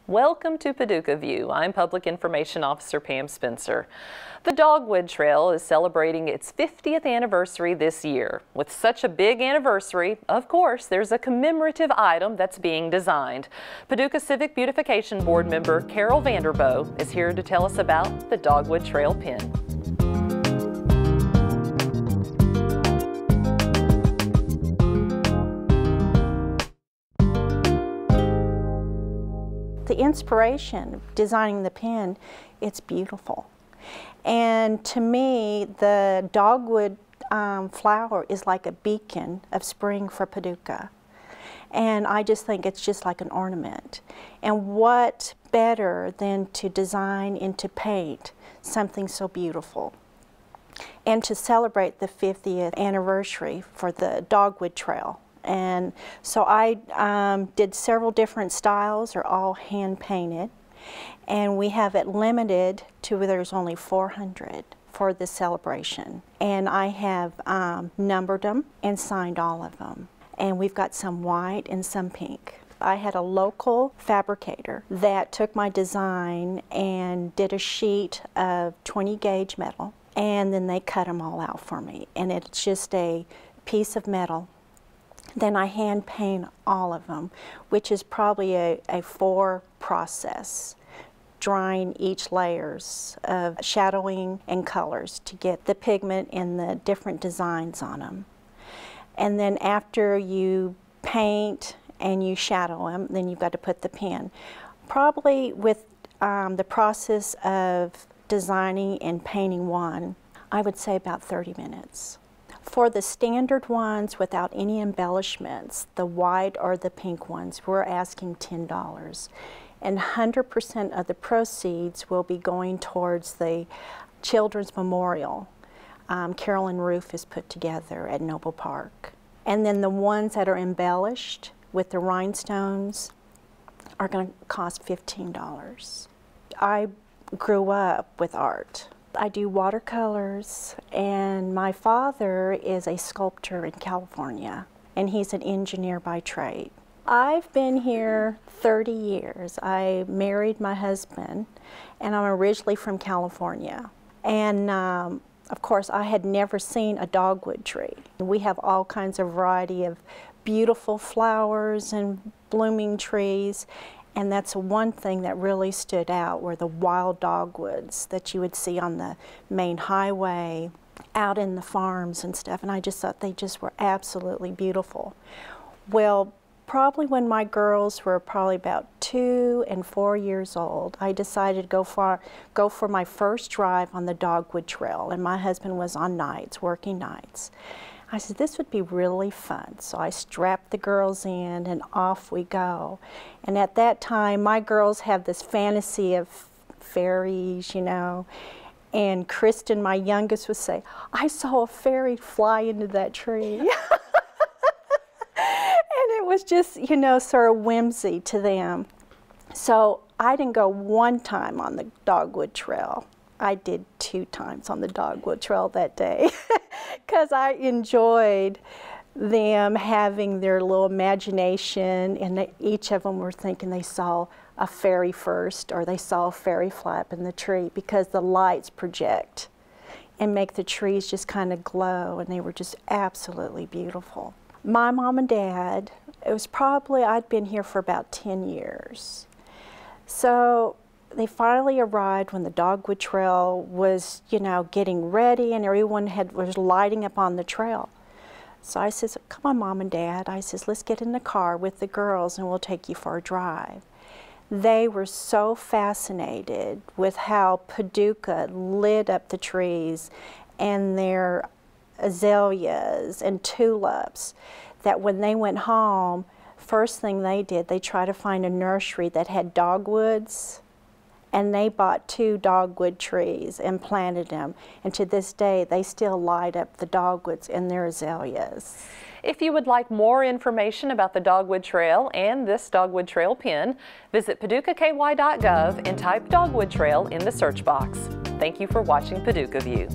Welcome to Paducah View. I'm Public Information Officer Pam Spencer. The Dogwood Trail is celebrating its 50th anniversary this year. With such a big anniversary, of course, there's a commemorative item that's being designed. Paducah Civic Beautification Board member Carol Vanderboegh is here to tell us about the Dogwood Trail pin. The inspiration of designing the pin, it's beautiful. And to me, the dogwood flower is like a beacon of spring for Paducah. And I just think it's just like an ornament. And what better than to design and to paint something so beautiful? And to celebrate the 50th anniversary for the Dogwood Trail. And so I did several different styles, are all hand painted, and we have it limited to where there's only 400 for this celebration. And I have numbered them and signed all of them. And we've got some white and some pink. I had a local fabricator that took my design and did a sheet of 20 gauge metal, and then they cut them all out for me. And it's just a piece of metal. Then I hand paint all of them, which is probably a 4 process, drying each layers of shadowing and colors to get the pigment and the different designs on them. And then after you paint and you shadow them, then you've got to put the pin. Probably with the process of designing and painting one, I would say about 30 minutes. For the standard ones without any embellishments, the white or the pink ones, we're asking $10. And 100% of the proceeds will be going towards the Children's Memorial Carolyn Roof is put together at Noble Park. And then the ones that are embellished with the rhinestones are going to cost $15. I grew up with art. I do watercolors, and my father is a sculptor in California, and he's an engineer by trade. I've been here 30 years. I married my husband, and I'm originally from California. And of course, I had never seen a dogwood tree. We have all kinds of variety of beautiful flowers and blooming trees. And that's one thing that really stood out were the wild dogwoods that you would see on the main highway, out in the farms and stuff. And I just thought they just were absolutely beautiful. Well, probably when my girls were probably about 2 and 4 years old, I decided to go for my first drive on the Dogwood Trail. And my husband was on nights, working nights. I said, this would be really fun. So I strapped the girls in and off we go. And at that time, my girls have this fantasy of fairies, you know. And Kristen, my youngest, would say, I saw a fairy fly into that tree. And it was just, you know, sort of whimsy to them. So I didn't go one time on the Dogwood Trail. I did 2 times on the Dogwood Trail that day because I enjoyed them having their little imagination, and each of them were thinking they saw a fairy first or they saw a fairy flap in the tree because the lights project and make the trees just kind of glow, and they were just absolutely beautiful. My mom and dad, it was probably, I'd been here for about 10 years. So they finally arrived when the Dogwood Trail was, you know, getting ready, and everyone was lighting up on the trail. So I says, come on, Mom and Dad. I says, let's get in the car with the girls and we'll take you for a drive. They were so fascinated with how Paducah lit up the trees and their azaleas and tulips that when they went home, first thing they did, they tried to find a nursery that had dogwoods. And they bought 2 dogwood trees and planted them. And to this day, they still light up the dogwoods in their azaleas. If you would like more information about the Dogwood Trail and this Dogwood Trail pin, visit paducahky.gov and type Dogwood Trail in the search box. Thank you for watching Paducah View.